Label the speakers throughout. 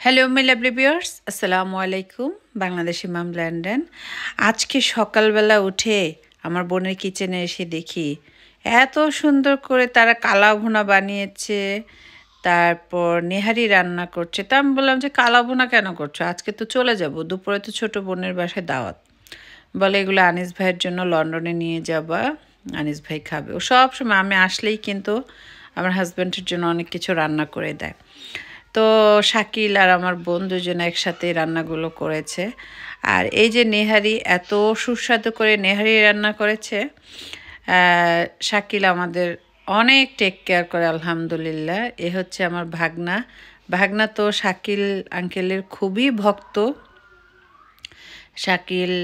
Speaker 1: Hello my lovely viewers, আসসালামু আলাইকুম। বাংলাদেশি মাম London. আজকে সকালবেলা উঠে আমার বোনের কিচেনে এসে দেখি এত সুন্দর করে তারা কালা ভুনা বানিয়েছে, তারপর নেহারি রান্না করছে। তা আমি বললাম যে কালা ভুনা কেন করছো, আজকে তো চলে যাব, দুপুরে তো ছোট বোনের বাসায় দাওয়াত। বলে এগুলো আনিস ভাইয়ের জন্য লন্ডনে নিয়ে যাবা, আনিস ভাই খাবে। ও সব সময় আমি আসলেই কিন্তু আমার হাজব্যান্ডের জন্য অনেক কিছু রান্না করে দেয়। তো শাকিল আর আমার বোন দুজনে একসাথে রান্নাগুলো করেছে। আর এই যে নেহারি, এত সুস্বাদু করে নেহারি রান্না করেছে। শাকিল আমাদের অনেক টেক কেয়ার করে, আলহামদুলিল্লাহ। এ হচ্ছে আমার ভাগনা। ভাগনা তো শাকিল আঙ্কেলের খুবই ভক্ত। শাকিল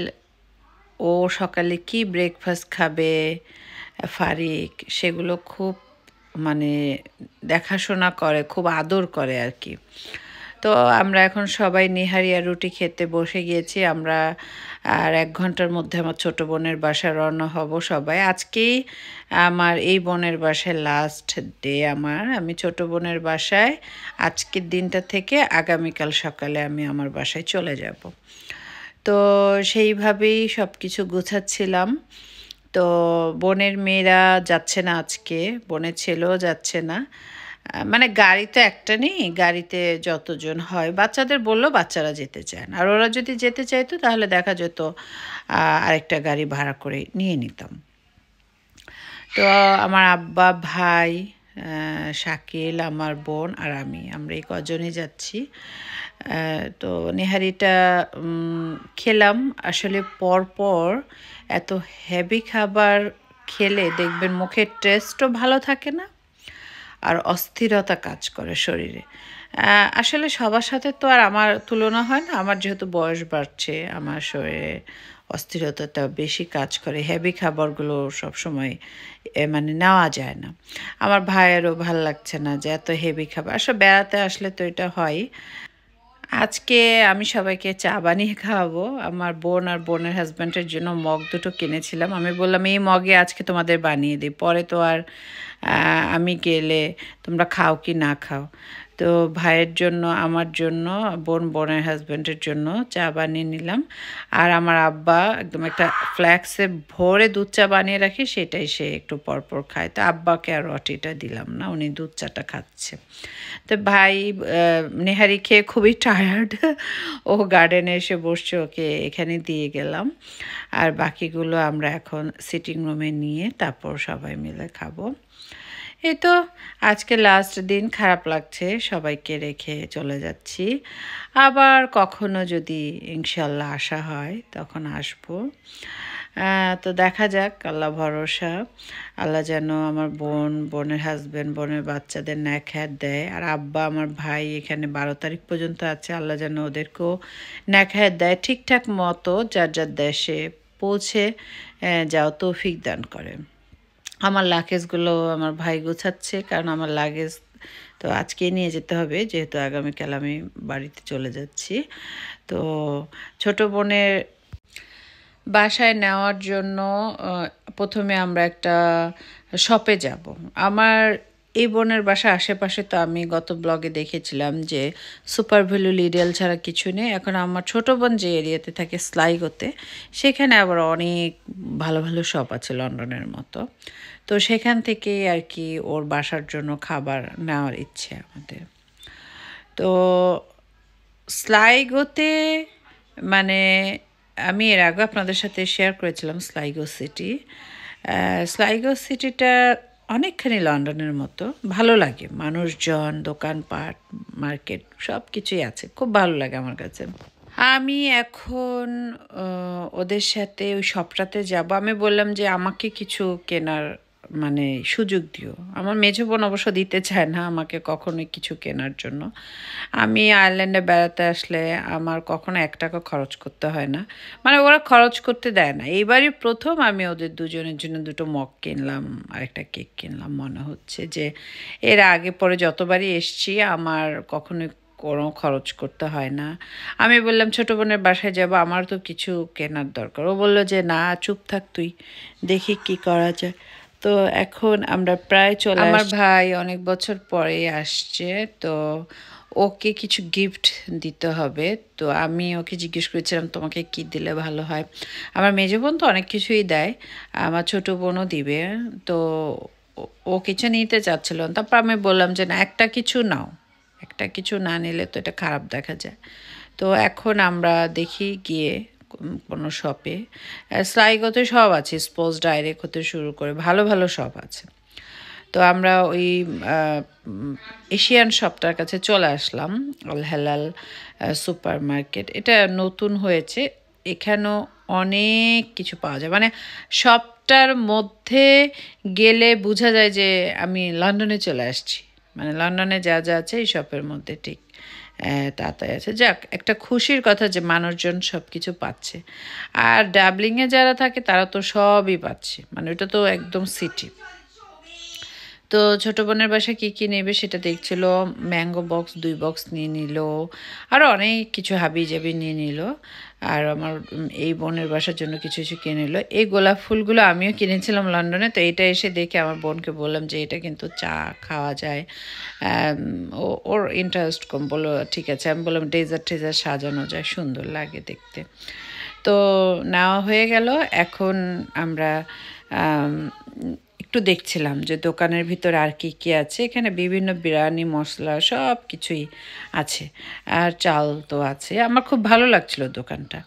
Speaker 1: ও সকালে কি ব্রেকফাস্ট খাবে ফারিক, সেগুলো খুব মানে দেখাশোনা করে, খুব আদর করে আর কি। তো আমরা এখন সবাই নিহারি আর রুটি খেতে বসে গিয়েছি। আমরা আর 1 ঘন্টার মধ্যে আমার ছোটো বোনের বাসায় রওনা হব সবাই। আজকেই আমার এই বোনের বাসায় লাস্ট ডে। আমি ছোটো বোনের বাসায় আজকের দিনটা থেকে আগামীকাল সকালে আমি আমার বাসায় চলে যাব। তো সেইভাবেই সব কিছু গোছাচ্ছিলাম। তো বোনের মেয়েরা যাচ্ছে না আজকে, বোনের ছেলেও যাচ্ছে না। মানে গাড়ি তো একটা নেই, গাড়িতে যতজন হয়, বাচ্চাদের বললো বাচ্চারা যেতে চায় না। আর ওরা যদি যেতে চাইতো তাহলে দেখা যেত আরেকটা গাড়ি ভাড়া করে নিয়ে নিতাম। তো আমার আব্বা, ভাই, শাকিল, আমার বোন আর আমরা এই কজনই যাচ্ছি। তো নেহারিটা খেলাম। আসলে পরপর এত হেভি খাবার খেলে দেখবেন মুখের টেস্টও ভালো থাকে না, আর অস্থিরতা কাজ করে শরীরে। আসলে সবার সাথে তো আর আমার তুলনা হয় না। আমার যেহেতু বয়স বাড়ছে, আমার শরীরে অস্থিরতাটা বেশি কাজ করে। হেভি খাবারগুলো সবসময় মানে নেওয়া যায় না। আমার ভাইয়েরও ভাল লাগছে না যে এত হেভি খাবার। আসলে বেড়াতে আসলে তো এটা হয়। আজকে আমি সবাইকে চা বানিয়ে খাওয়াবো। আমার বোন আর বোনের হাজব্যান্ডের জন্য মগ দুটো কিনেছিলাম। আমি বললাম এই মগে আজকে তোমাদের বানিয়ে দিই, পরে তো আর আমি গেলে তোমরা খাও কি না খাও। তো ভাইয়ের জন্য, আমার জন্য, বোনের হাজব্যান্ডের জন্য চা বানিয়ে নিলাম। আর আমার আব্বা একদম একটা ফ্ল্যাক্সে ভরে দুধ চা বানিয়ে রাখে, সেটাই সে একটু পরপর খায়। তো আব্বাকে আর রটিটা দিলাম না, উনি দুধ চাটা খাচ্ছে। তো ভাই নেহারি খেয়ে খুবই টায়ার্ড, ও গার্ডেনে এসে বসছে, ওকে এখানে দিয়ে গেলাম। আর বাকিগুলো আমরা এখন সিটিং রুমে নিয়ে তারপর সবাই মিলে খাবো। এই তো আজকে লাস্ট দিন, খারাপ লাগছে, সবাইকে রেখে চলে যাচ্ছি। আবার কখনো যদি ইনশাল্লাহ আসা হয় তখন আসবো। তো দেখা যাক, আল্লাহ ভরসা। আল্লাহ যেন আমার বোনের হাজব্যান্ড, বোনের বাচ্চাদের ন্যাক দেয়। আর আব্বা, আমার ভাই এখানে 12 তারিখ পর্যন্ত আছে, আল্লাহ যেন ওদেরকেও ন্যাক দেয়, ঠিকঠাক মতো যার যার দেশে পৌঁছে যাও তৌফিক দান করে। আমার লাগেজগুলো আমার ভাই গোছাচ্ছে, কারণ আমার লাগেজ তো আজকেই নিয়ে যেতে হবে, যেহেতু আগামীকাল আমি বাড়িতে চলে যাচ্ছি। তো ছোট বোনের বাসায় নেওয়ার জন্য প্রথমে আমরা একটা শপে যাব। আমার এই বোনের বাসা আশেপাশে তো আমি গত ব্লগে দেখেছিলাম যে সুপার ভ্যালু, লিডেল ছাড়া কিছু নেই। এখন আমার ছোটো বোন যে এরিয়াতে থাকে স্লাইগোতে, সেখানে আবার অনেক ভালো ভালো শপ আছে লন্ডনের মতো। তো সেখান থেকেই আর কি ওর বাসার জন্য খাবার নেওয়ার ইচ্ছে আমাদের। তো স্লাইগোতে মানে আমি এর আগে আপনাদের সাথে শেয়ার করেছিলাম স্লাইগো সিটি। স্লাইগো সিটিটা অনেকখানি লন্ডনের মতো, ভালো লাগে। মানুষজন, দোকানপাট, মার্কেট সব কিছুই আছে, খুব ভালো লাগে আমার কাছে। আমি এখন ওদের সাথে ওই শপটাতে যাব। আমি বললাম যে আমাকে কিছু কেনার মানে সুযোগ দিও। আমার মেঝো বোন অবশ্য দিতে চায় না আমাকে কখনোই কিছু কেনার জন্য। আমি আয়ারল্যান্ডে বেড়াতে আসলে আমার কখনো 1 টাকা খরচ করতে হয় না, মানে ওরা খরচ করতে দেয় না। এইবারই প্রথম আমি ওদের দুজনের জন্য 2টো মগ কিনলাম আর একটা কেক কিনলাম। মনে হচ্ছে যে এর আগে পরে যতবারই এসছি আমার কখনোই কোনো খরচ করতে হয় না। আমি বললাম ছোটো বোনের বাসায় যাব, আমার তো কিছু কেনার দরকার। ও বললো যে না, চুপ থাক তুই, দেখি কি করা যায়। তো এখন আমরা প্রায় চলে আমার ভাই অনেক বছর পরে আসছে। তো ওকে কিছু গিফট দিতে হবে। তো আমি ওকে জিজ্ঞেস করেছিলাম তোমাকে কি দিলে ভালো হয়। আমার মেজো বোন তো অনেক কিছুই দেয়, আমার ছোটো বোনও দিবে। তো ও কিছু নিতে চাচ্ছিল, তারপর আমি বললাম যে না, একটা কিছু নাও, একটা কিছু না নিলে তো এটা খারাপ দেখা যায়। তো এখন আমরা দেখি গিয়ে কোনো শপে, স্লাইগোতে সব আছে, স্পোর্টস ডাইরেক্ট হতে শুরু করে ভালো ভালো সব আছে। তো আমরা ওই এশিয়ান শপটার কাছে চলে আসলাম, আল হেলাল সুপার মার্কেট। এটা নতুন হয়েছে, এখানেও অনেক কিছু পাওয়া যায়, মানে শপটার মধ্যে গেলে বোঝা যায় যে আমি লন্ডনে চলে আসছি। মানে লন্ডনে যা যা আছে এই শপের মধ্যে ঠিক তাতাই আছে। যাক, একটা খুশির কথা যে মানুষজন সব কিছু পাচ্ছে। আর ডাবলিংয়ে যারা থাকে তারা তো সবই পাচ্ছে, মানে ওটা তো একদম সিটি। তো ছোটো বোনের বাসায় কী কী নেবে সেটা দেখছিল, ম্যাঙ্গো বক্স 2 বক্স নিয়ে নিল, আরও অনেক কিছু হাবি জাবি নিয়ে নিল। আর আমার এই বোনের বাসার জন্য কিছু কিছু কিনে নিল। এই গোলাপ ফুলগুলো আমিও কিনেছিলাম লন্ডনে, তো এটা এসে দেখে আমার বোনকে বললাম যে এটা কিন্তু চা খাওয়া যায়। ওর ইন্টারেস্ট কম, বললো ঠিক আছে। আমি বললাম ডেজার্ট টেজার্ট সাজানো যায়, সুন্দর লাগে দেখতে। তো নেওয়া হয়ে গেল। এখন আমরা একটু দেখছিলাম যে দোকানের ভিতর আর কি কি আছে। এখানে বিভিন্ন বিরিয়ানি মশলা সব কিছুই আছে, আর চাল তো আছে। আমার খুব ভালো লাগছিল দোকানটা।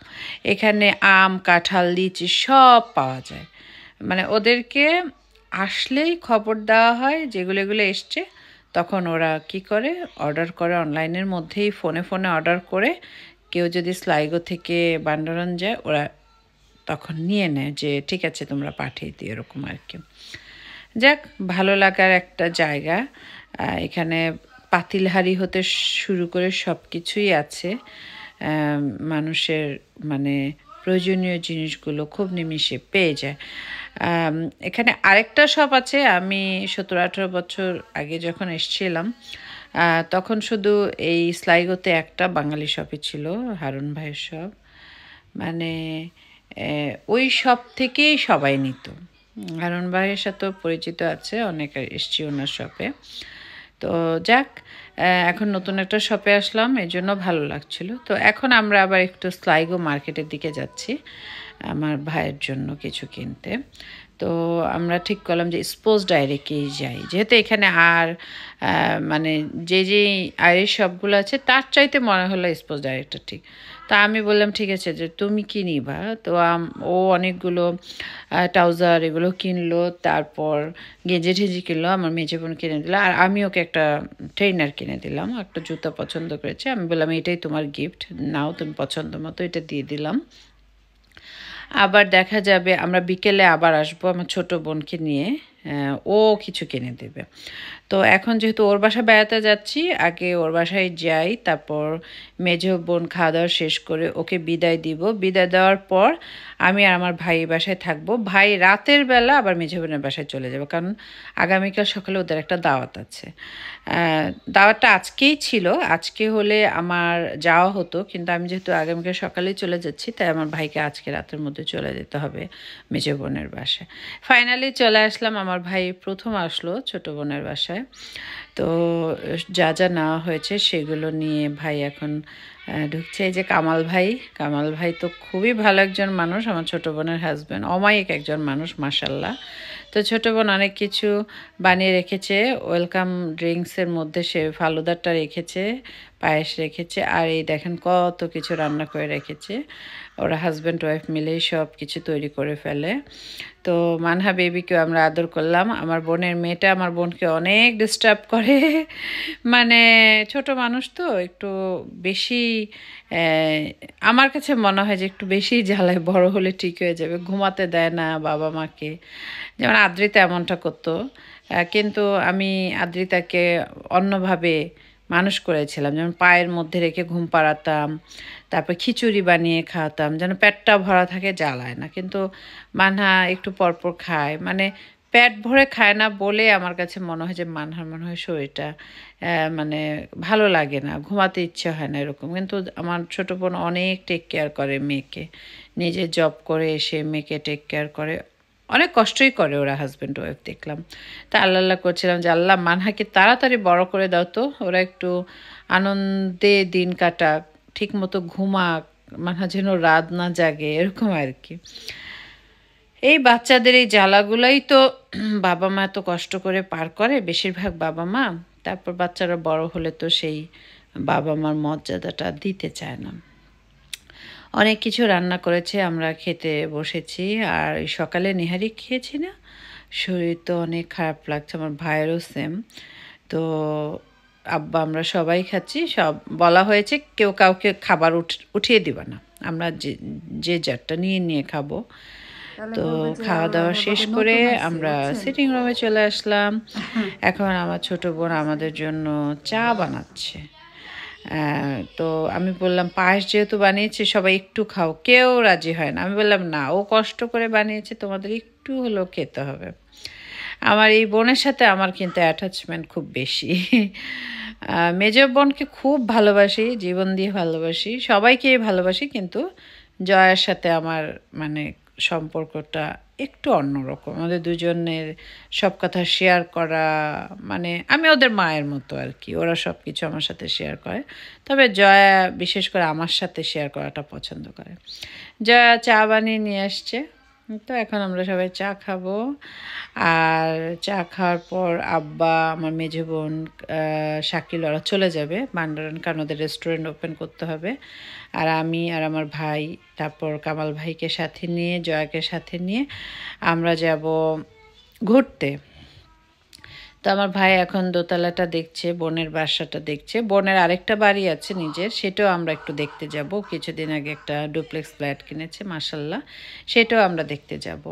Speaker 1: এখানে আম, কাঁঠাল, লিচি সব পাওয়া যায়। মানে ওদেরকে আসলেই খবর দেওয়া হয় যেগুলো এগুলো এসছে, তখন ওরা কি করে অর্ডার করে অনলাইনের মধ্যেই, ফোনে ফোনে অর্ডার করে। কেউ যদি স্লাইগো থেকে বান্ডারন যায়, ওরা তখন নিয়ে নেয় যে ঠিক আছে তোমরা পাঠিয়ে দিও, এরকম আর কি। যাক, ভালো লাগার একটা জায়গা। এখানে পাতিলহাঁড়ি হতে শুরু করে সব কিছুই আছে। মানুষের মানে প্রয়োজনীয় জিনিসগুলো খুব নিমিষে পেয়ে যায়। এখানে আরেকটা শপ আছে, আমি 17-18 বছর আগে যখন এসেছিলাম তখন শুধু এই স্লাইগোতে একটা বাঙালি শপই ছিল, হারুন ভাইয়ের শপ। মানে ওই শপ থেকেই সবাই নিত। হারুন ভাইয়ের সাথেও পরিচিত আছে, অনেক এসছি ওনার শপে। তো যাক, এখন নতুন একটা শপে আসলাম, এই জন্য ভালো লাগছিল। তো এখন আমরা আবার একটু স্লাইগো মার্কেটের দিকে যাচ্ছি আমার ভাইয়ের জন্য কিছু কিনতে। তো আমরা ঠিক করলাম যে স্পোর্টস ডাইরেক্টেই যাই, যেহেতু এখানে আর মানে যে যে আইরিশ শপগুলো আছে তার চাইতে মনে হলো স্পোর্টস ডাইরেক্টটা ঠিক। তা আমি বললাম ঠিক আছে যে তুমি কি নিবা। তো ও অনেকগুলো ট্রাউজার এগুলো কিনলো, তারপর গেঞ্জি ঠেঞ্জি কিনলো, আমার মেজে বোন কিনে দিল, আর আমি ওকে একটা ট্রেনার কিনে দিলাম। একটা জুতা পছন্দ করেছে, আমি বললাম এটাই তোমার গিফট, নাও তুমি পছন্দ মতো এটা দিয়ে দিলাম। আবার দেখা যাবে আমরা বিকেলে আবার আসবো আমার ছোট বোনকে নিয়ে, ও কিছু কিনে দেবে। তো এখন যেহেতু ওর বাসা বেড়াতে যাচ্ছি, আগে ওর বাসায় যাই, তারপর মেজো বোন খাওয়া দাওয়া শেষ করে ওকে বিদায় দিব। বিদায় দেওয়ার পর আমি আর আমার ভাই বাসায় থাকবো। ভাই রাতের বেলা আবার মেজো বোনের বাসায় চলে যাবে, কারণ আগামীকাল সকালে ওদের একটা দাওয়াত আছে। দাওয়াতটা আজকেই ছিল, আজকে হলে আমার যাওয়া হতো, কিন্তু আমি যেহেতু আগামীকাল সকালেই চলে যাচ্ছি, তাই আমার ভাইকে আজকে রাতের মধ্যে চলে যেতে হবে মেজো বোনের বাসায়। ফাইনালি চলে আসলাম, আমার ভাই প্রথম আসলো ছোট বোনের বাসায়। তো যা যা নেওয়া হয়েছে সেগুলো নিয়ে ভাই এখন ঢুকছে। এই যে কামাল ভাই, কামাল ভাই তো খুবই ভালো একজন মানুষ, আমার ছোট বোনের হাজব্যান্ড, অমায়িক একজন মানুষ মাশাল্লাহ। তো ছোটো বোন অনেক কিছু বানিয়ে রেখেছে, ওয়েলকাম ড্রিঙ্কসের মধ্যে সে ফালুদাটা রেখেছে, পায়েস রেখেছে, আর এই দেখেন কত কিছু রান্না করে রেখেছে। ওরা হাজব্যান্ড ওয়াইফ মিলেই সব কিছু তৈরি করে ফেলে। তো মানহা বেবিকেও আমরা আদর করলাম। আমার বোনের মেয়েটা আমার বোনকে অনেক ডিস্টার্ব করে, মানে ছোট মানুষ তো একটু বেশি, আমার কাছে মনে হয় যে একটু বেশি জ্বালায়, বড় হলে ঠিক হয়ে যাবে। ঘুমাতে দেয় না বাবা মাকে, যেমন আদ্রিতা এমনটা করতো। কিন্তু আমি আদ্রিতাকে অন্যভাবে মানুষ করেছিলাম, যেমন পায়ের মধ্যে রেখে ঘুম পাড়াতাম, তারপর খিচুড়ি বানিয়ে খাওয়াতাম যেন পেটটা ভরা থাকে, জ্বালায় না। কিন্তু মানহা একটু পরপর খায়, মানে পেট ভরে খায় না বলে আমার কাছে মনে হয় যে মানহার মনে হয় শরীরটা মানে ভালো লাগে না, ঘুমাতে ইচ্ছে হয় না এরকম। কিন্তু আমার ছোটো বোন অনেক টেক কেয়ার করে মেয়েকে, নিজে জব করে এসে মেয়েকে টেক কেয়ার করে, অনেক কষ্টই করে ওরা হাজব্যান্ড ওয়াইফ দেখলাম। তা আল্লাহ করছিলাম যে আল্লাহ মানহাকে তাড়াতাড়ি বড় করে দাও, তো ওরা একটু আনন্দে দিন কাটাক, ঠিক মতো ঘুমাক, মানে যেন রাত না জাগে, এরকম আর কি। এই বাচ্চাদের এই জ্বালাগুলাই তো বাবা মা এত কষ্ট করে পার করে, বেশিরভাগ বাবা মা। তারপর বাচ্চারা বড় হলে তো সেই বাবা মার মর্যাদাটা দিতে চায় না। অনেক কিছু রান্না করেছে, আমরা খেতে বসেছি। আর সকালে নেহারি খেয়েছি না, শরীর তো অনেক খারাপ লাগছে, আমার ভাইয়েরও সেম। তো আব্বা আমরা সবাই খাচ্ছি, সব বলা হয়েছে কেউ কাউকে খাবার উঠিয়ে দিবা না, আমরা যে যে যারটা নিয়ে নিয়ে খাবো। তো খাওয়া দাওয়া শেষ করে আমরা সিটিং রুমে চলে আসলাম। এখন আমার ছোট বোন আমাদের জন্য চা বানাচ্ছে। তো আমি বললাম পায়েস যেহেতু বানিয়েছে সবাই একটু খাও, কেউ রাজি হয় না। আমি বললাম না, ও কষ্ট করে বানিয়েছে, তোমাদের একটু হলেও খেতে হবে। আমার এই বোনের সাথে আমার কিন্তু অ্যাটাচমেন্ট খুব বেশি। মেজ বোনকে খুব ভালোবাসি, জীবন দিয়ে ভালোবাসি, সবাইকেই ভালোবাসি, কিন্তু জয়ার সাথে আমার মানে সম্পর্কটা একটু অন্যরকম। আমাদের দুজনের সব কথা শেয়ার করা, মানে আমি ওদের মায়ের মতো আর কি, ওরা সব কিছু আমার সাথে শেয়ার করে। তবে জয়া বিশেষ করে আমার সাথে শেয়ার করাটা পছন্দ করে। জয়া চা বানিয়ে নিয়ে আসছে, তো এখন আমরা সবাই চা খাবো। আর চা খাওয়ার পর আব্বা, আমার মেজো বোন, শাকিল ওরা চলে যাবে বান্ডারান, কারণ ওদের রেস্টুরেন্ট ওপেন করতে হবে। আর আমি আর আমার ভাই, তারপর কামাল ভাইকে সাথে নিয়ে, জয়াকে সাথে নিয়ে আমরা যাব ঘুরতে। তো আমার ভাই এখন দোতলাটা দেখছে, বোনের বাসাটা দেখছে। বোনের আরেকটা বাড়ি আছে নিজের, সেটাও আমরা একটু দেখতে যাব। কিছুদিন আগে একটা ডুপ্লেক্স ফ্ল্যাট কিনেছে মাশাল্লাহ, সেটাও আমরা দেখতে যাব।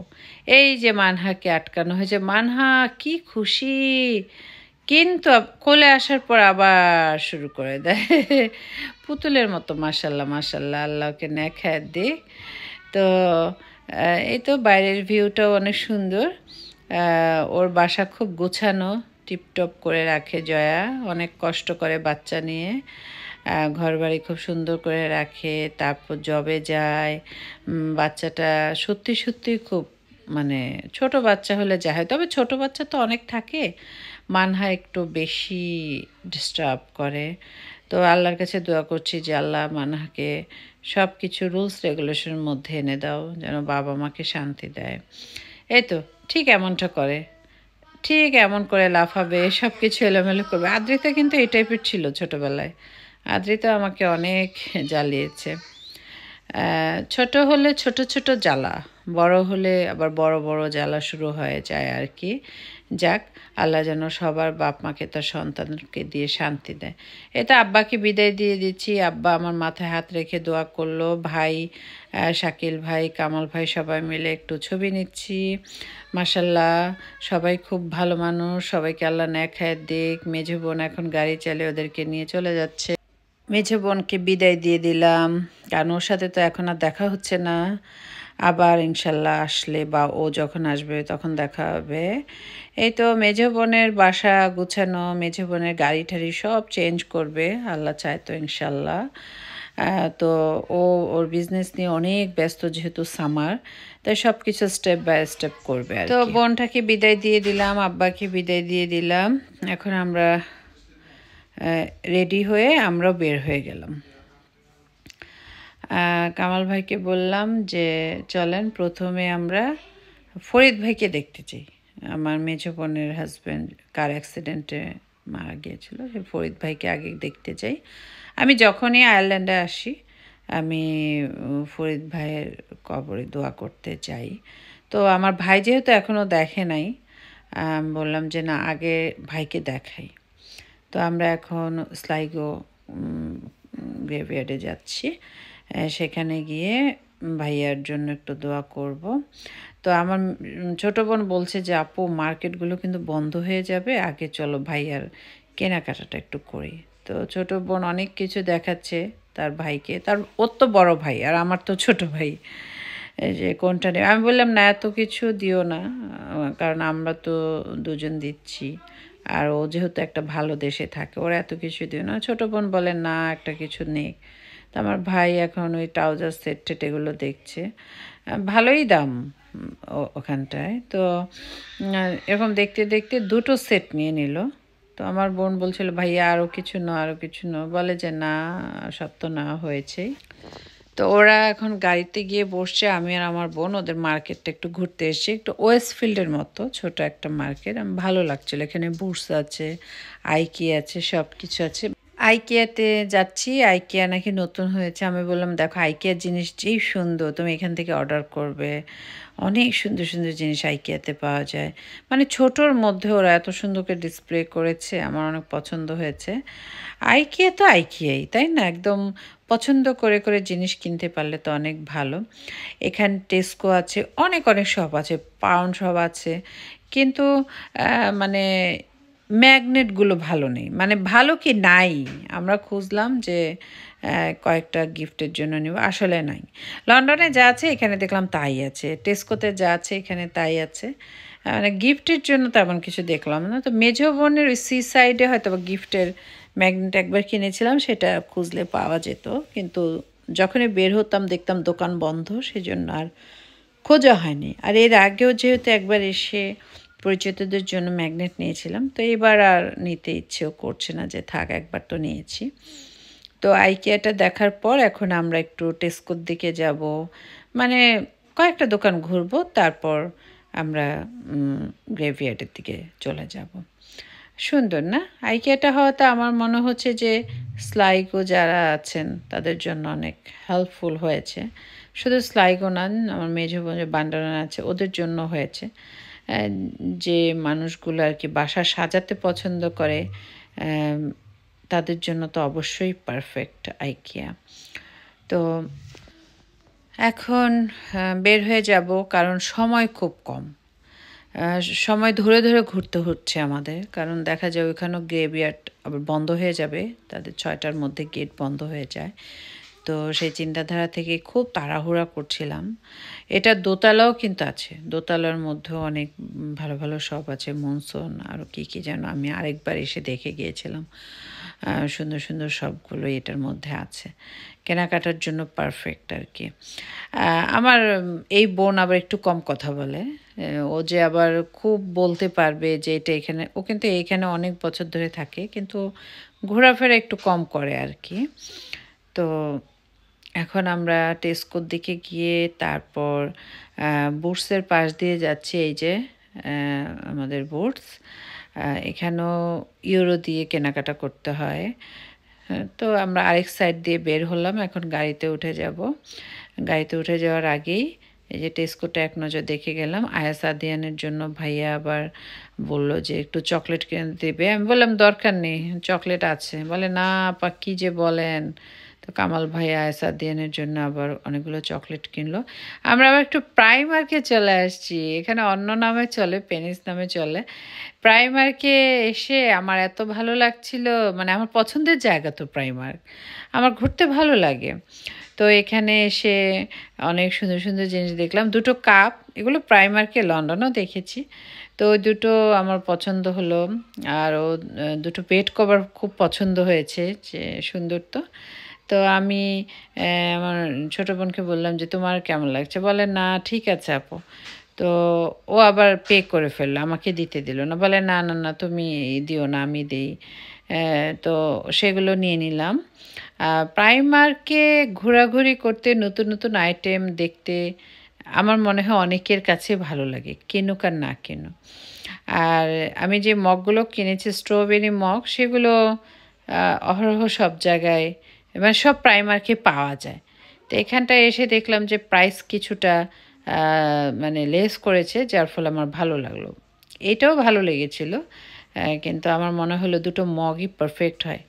Speaker 1: এই যে মানহাকে আটকানো হয়েছে, মানহা কি খুশি, কিন্তু কোলে আসার পর আবার শুরু করে দেয় পুতুলের মতো। মাশাল্লাহ মাশাল্লাহ, আল্লাহকে নেখায় দিক। তো এই তো বাইরের ভিউটাও অনেক সুন্দর। ওর বাসা খুব গোছানো, টিপটপ করে রাখে জয়া, অনেক কষ্ট করে বাচ্চা নিয়ে। ঘরবাড়ি খুব সুন্দর করে রাখে, তারপর জবে যায়। বাচ্চাটা সত্যি সত্যি খুব, মানে ছোট বাচ্চা হলে যা হয়, তবে ছোট বাচ্চা তো অনেক থাকে, মানহা একটু বেশি ডিস্টার্ব করে। তো আল্লাহর কাছে দোয়া করছি যে আল্লাহ মানহাকে সব কিছু রুলস রেগুলেশনের মধ্যে এনে দাও, যেন বাবা মাকে শান্তি দেয়। এই তো ঠিক এমনটা করে, ঠিক এমন করে লাফাবে, সব কিছু এলোমেলো করবে। আদ্রিতা কিন্তু এই টাইপের ছিল ছোটোবেলায়, আদ্রিতা আমাকে অনেক জ্বালিয়েছে। ছোট হলে ছোট ছোট জ্বালা, বড় হলে আবার বড় বড় জ্বালা শুরু হয়ে যায় আর কি। যাক, আল্লাহ যেন সবার বাপ মাকে তার সন্তানকে দিয়ে শান্তি দেয়। এটা আব্বাকে বিদায় দিয়ে দিচ্ছি। আব্বা আমার মাথায় হাত রেখে দোয়া করলো। ভাই, শাকিল ভাই, কামাল ভাই সবাই মিলে একটু ছবি নিচ্ছি। মাশাল্লাহ, সবাই খুব ভালো মানুষ, সবাইকে আল্লাহ নেখায়ের দিক। মেঝো বোন এখন গাড়ি চালিয়ে ওদেরকে নিয়ে চলে যাচ্ছে। মেঝো বোনকে বিদায় দিয়ে দিলাম, কারণ ওর সাথে তো এখন আর দেখা হচ্ছে না। আবার ইনশাল্লাহ আসলে বা ও যখন আসবে তখন দেখা হবে। এই তো মেঝো বোনের বাসা গুছানো, মেঝো বোনের গাড়ি ঠাড়ি সব চেঞ্জ করবে আল্লাহ চায় তো ইনশাল্লাহ। তো ও ওর বিজনেস নিয়ে অনেক ব্যস্ত, যেহেতু সামার, তাই সব কিছু স্টেপ বাই স্টেপ করবে আর কি। তো বোনটাকে বিদায় দিয়ে দিলাম, আব্বাকে বিদায় দিয়ে দিলাম। এখন আমরা রেডি হয়ে আমরাও বের হয়ে গেলাম। কামাল ভাইকে বললাম যে চলেন প্রথমে আমরা ফরিদ ভাইকে দেখতে চাই। আমার মেজো বোনের হাজব্যান্ড কার অ্যাক্সিডেন্টে মারা গিয়েছিল, সেই ফরিদ ভাইকে আগে দেখতে চাই। আমি যখনই আয়ারল্যান্ডে আসি আমি ফরিদ ভাইয়ের কবরে দোয়া করতে চাই। তো আমার ভাই যেহেতু এখনও দেখে নাই, বললাম যে না, আগে ভাইকে দেখাই। তো আমরা এখন স্লাইগো গ্রেভিয়ার্ডে যাচ্ছি, সেখানে গিয়ে ভাইয়ার জন্য একটু দোয়া করব। তো আমার ছোটো বোন বলছে যে আপু মার্কেটগুলো কিন্তু বন্ধ হয়ে যাবে, আগে চলো ভাইয়ার কেনাকাটাটা একটু করি। তো ছোটো বোন অনেক কিছু দেখাচ্ছে তার ভাইকে, তার ওর তো বড় ভাই আর আমার তো ছোট ভাই, এই যে কোনটা নেই। আমি বললাম না, এত কিছু দিও না, কারণ আমরা তো দুজন দিচ্ছি, আর ও যেহেতু একটা ভালো দেশে থাকে, ওরা এত কিছু দিও না। ছোটো বোন বলে না, একটা কিছু নেই। তো আমার ভাই এখন ওই ট্রাউজার সেট টেট এগুলো দেখছে, ভালোই দাম ওখানটায়। তো এরকম দেখতে দেখতে দুটো সেট নিয়ে নিল। তো আমার বোন বলছিল ভাইয়া আরও কিছু নাও, আরও কিছু নাও, বলে যে না, সব তো নেওয়া হয়েছেই। তো ওরা এখন গাড়িতে গিয়ে বসছে, আমি আর আমার বোন ওদের মার্কেটটা একটু ঘুরতে এসেছি, একটু ওয়েস্টফিল্ডের মতো ছোট একটা মার্কেট। আমি ভালো লাগছিল, এখানে বুটস আছে, আইকি আছে, সব কিছু আছে। আইকিয়াতে যাচ্ছি, আইকিয়া নাকি নতুন হয়েছে। আমি বললাম দেখো আইকিয়ার জিনিস যেই সুন্দর, তুমি এখান থেকে অর্ডার করবে, অনেক সুন্দর সুন্দর জিনিস আইকিয়াতে পাওয়া যায়। মানে ছোটোর মধ্যে ওরা এত সুন্দর করে ডিসপ্লে করেছে, আমার অনেক পছন্দ হয়েছে। আইকিয়া তো আইকিয়াই, তাই না? একদম পছন্দ করে করে জিনিস কিনতে পারলে তো অনেক ভালো। এখানে টেস্কো আছে, অনেক অনেক শপ আছে, পাউন্ড শপ আছে, কিন্তু মানে ম্যাগনেটগুলো ভালো নেই। মানে ভালো কি নাই, আমরা খুঁজলাম যে কয়েকটা গিফটের জন্য নিব, আসলে নাই। লন্ডনে যা আছে এখানে দেখলাম তাই আছে, টেস্কোতে যা আছে এখানে তাই আছে। মানে গিফটের জন্য তেমন কিছু দেখলাম না। তো মেজো বোনের ওই সি সাইডে হয়তো বা গিফটের ম্যাগনেট একবার কিনেছিলাম, সেটা খুঁজলে পাওয়া যেত, কিন্তু যখনই বের হতাম দেখতাম দোকান বন্ধ, সেজন্য আর খোঁজা হয়নি। আর এর আগেও যেহেতু একবার এসে পরিচিতদের জন্য ম্যাগনেট নিয়েছিলাম, তো এবার আর নিতে ইচ্ছেও করছে না, যে থাক একবার তো নিয়েছি। তো আইকিয়াটা দেখার পর এখন আমরা একটু টেস্কোর দিকে যাব, মানে কয়েকটা দোকান ঘুরবো, তারপর আমরা গ্রেভিয়ার্ডের দিকে চলে যাব। সুন্দর না আইকিয়াটা হওয়াতে? আমার মনে হচ্ছে যে স্লাইগো যারা আছেন তাদের জন্য অনেক হেল্পফুল হয়েছে। শুধু স্লাইগো না, আমার মেজো বোন বান্ডারান আছে, ওদের জন্য হয়েছে। যে মানুষগুলো আর কি বাসা সাজাতে পছন্দ করে, তাদের জন্য তো অবশ্যই পারফেক্ট আইকিয়া। তো এখন বের হয়ে যাব, কারণ সময় খুব কম। সময় ধরে ধরে ঘুরতে হচ্ছে আমাদের, কারণ দেখা যায় ওইখানেও গ্রেভিয়ার্ড আবার বন্ধ হয়ে যাবে, তাদের 6টার মধ্যে গেট বন্ধ হয়ে যায়। তো সেই চিন্তাধারা থেকে খুব তাড়াহুড়া করছিলাম। এটা দোতলাও কিন্তু আছে, দোতলার মধ্যেও অনেক ভালো ভালো শপ আছে, মনসন আরও কী কী যেন আমি আরেকবার এসে দেখে গিয়েছিলাম। সুন্দর সুন্দর সবগুলো এটার মধ্যে আছে, কেনাকাটার জন্য পারফেক্ট আর কি। আমার এই বোন আবার একটু কম কথা বলে, ও যে আবার খুব বলতে পারবে যে এটা এখানে, ও কিন্তু এখানে অনেক বছর ধরে থাকে, কিন্তু ঘোরাফেরা একটু কম করে আর কি। তো এখন আমরা টেস্কোর দিকে গিয়ে তারপর বুটসের পাশ দিয়ে যাচ্ছি, এই যে আমাদের বুটস, এখানেও ইউরো দিয়ে কেনাকাটা করতে হয়। তো আমরা আরেক সাইড দিয়ে বের হলাম, এখন গাড়িতে উঠে যাব। গাড়িতে উঠে যাওয়ার আগেই এই যে টেস্কোটা এক নজর দেখে গেলাম। আয়াস আদিয়ানের জন্য ভাইয়া আবার বলল যে একটু চকলেট কিনে দেবে। আমি বললাম দরকার নেই, চকলেট আছে। বলে না আপা কী যে বলেন। তো কামাল ভাই আয়াস আদিয়ানের জন্য আবার অনেকগুলো চকলেট কিনলো। আমরা আবার একটু প্রাইমার্কে চলে আসছি, এখানে অন্য নামে চলে, পেনিস নামে চলে। প্রাইমার্কে এসে আমার এত ভালো লাগছিল, মানে আমার পছন্দের জায়গা তো প্রাইমার্ক, আমার ঘুরতে ভালো লাগে। তো এখানে এসে অনেক সুন্দর সুন্দর জিনিস দেখলাম। দুটো কাপ, এগুলো প্রাইমার্কে লন্ডনও দেখেছি, তো ওই দুটো আমার পছন্দ হলো। আর ও দুটো বেড কভার খুব পছন্দ হয়েছে, যে সুন্দর। তো তো আমি আমার ছোটো বোনকে বললাম যে তোমার কেমন লাগছে, বলে না ঠিক আছে আপু। তো ও আবার পে করে ফেললো, আমাকে দিতে দিল না, বলে না না না তুমি দিও না, আমি দিই। তো সেগুলো নিয়ে নিলাম। প্রাইমার্কে ঘোরাঘুরি করতে, নতুন নতুন আইটেম দেখতে আমার মনে হয় অনেকের কাছে ভালো লাগে, কিনুক আর না কিনুক। আর আমি যে মগগুলো কিনেছি স্ট্রবেরি মগ, সেগুলো অহরহ সব জায়গায়, মানে সব প্রাইমার্কে পাওয়া যায়। তো এখানটায় এসে দেখলাম যে প্রাইস কিছুটা মানে লেস করেছে, যার ফলে আমার ভালো লাগলো। এটাও ভালো লেগেছিল, কিন্তু আমার মনে হলো দুটো মগই পারফেক্ট হয়।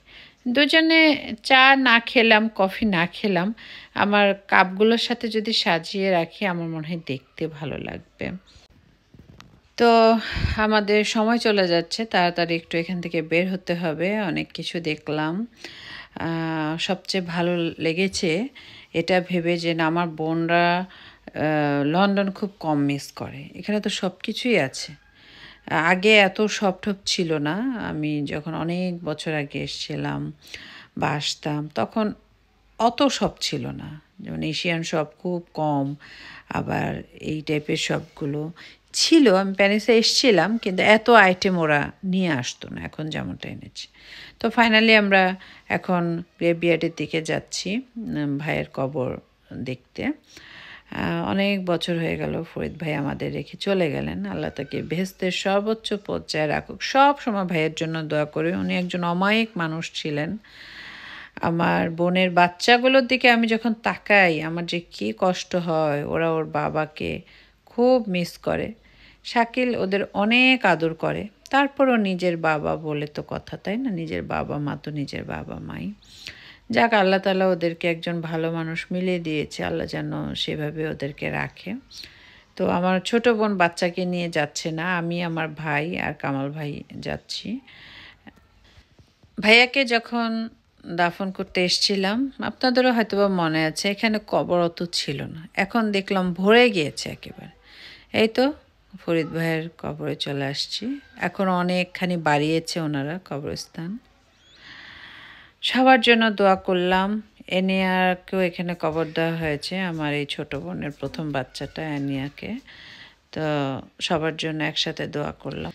Speaker 1: দুজনে চা না খেলাম, কফি না খেলাম, আমার কাপগুলোর সাথে যদি সাজিয়ে রাখি আমার মনে হয় দেখতে ভালো লাগবে। তো আমাদের সময় চলে যাচ্ছে, তাড়াতাড়ি একটু এখান থেকে বের হতে হবে। অনেক কিছু দেখলাম। সবচেয়ে ভালো লেগেছে এটা ভেবে যে না, আমার বোনরা লন্ডন খুব কম মিস করে, এখানে তো সব কিছুই আছে। আগে এত শপ টপ ছিল না, আমি যখন অনেক বছর আগে এসেছিলাম বা আসতাম, তখন অত শপ ছিল না, যেমন এশিয়ান শপ খুব কম, আবার এই টাইপের শপগুলো ছিল। আমি প্যারিসে এসেছিলাম কিন্তু এত আইটেম ওরা নিয়ে আসতো না এখন যেমনটা এনেছে। তো ফাইনালি আমরা এখন গ্রেভইয়ার্ডের দিকে যাচ্ছি ভাইয়ের কবর দেখতে। অনেক বছর হয়ে গেল ফরিদ ভাই আমাদের রেখে চলে গেলেন। আল্লাহ তাকে বেহেশতের সর্বোচ্চ পর্যায়ে রাখুক। সব সময় ভাইয়ের জন্য দোয়া করি। উনি একজন অমায়িক মানুষ ছিলেন। আমার বোনের বাচ্চাগুলোর দিকে আমি যখন তাকাই আমার যে কী কষ্ট হয়। ওরা ওর বাবাকে খুব মিস করে। শাকিল ওদের অনেক আদর করে, তারপরও নিজের বাবা বলে তো কথা, তাই না? নিজের বাবা মা তো নিজের বাবা মাই। যাক, আল্লাহ তাআলা ওদেরকে একজন ভালো মানুষ মিলিয়ে দিয়েছে, আল্লাহ যেন সেভাবে ওদেরকে রাখে। তো আমার ছোট বোন বাচ্চাকে নিয়ে যাচ্ছে না, আমি আমার ভাই আর কামাল ভাই যাচ্ছি। ভাইয়াকে যখন দাফন করতে এসেছিলাম, আপনাদেরও হয়তোবা মনে আছে, এখানে কবর অত ছিল না, এখন দেখলাম ভরে গিয়েছে একেবারে। এই তো ফরিদ ভাইয়ের কবরে চলে আসছি। এখন অনেকখানি বাড়িয়েছে ওনারা কবরস্থান। সবার জন্য দোয়া করলাম। এনিয়াকেও এখানে কবর দেওয়া হয়েছে, আমার এই ছোট বোনের প্রথম বাচ্চাটা অ্যানিয়াকে। তো সবার জন্য একসাথে দোয়া করলাম।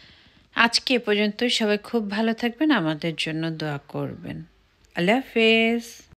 Speaker 1: আজকে এ পর্যন্তই। সবাই খুব ভালো থাকবেন, আমাদের জন্য দোয়া করবেন। আল্লাহ হাফেজ।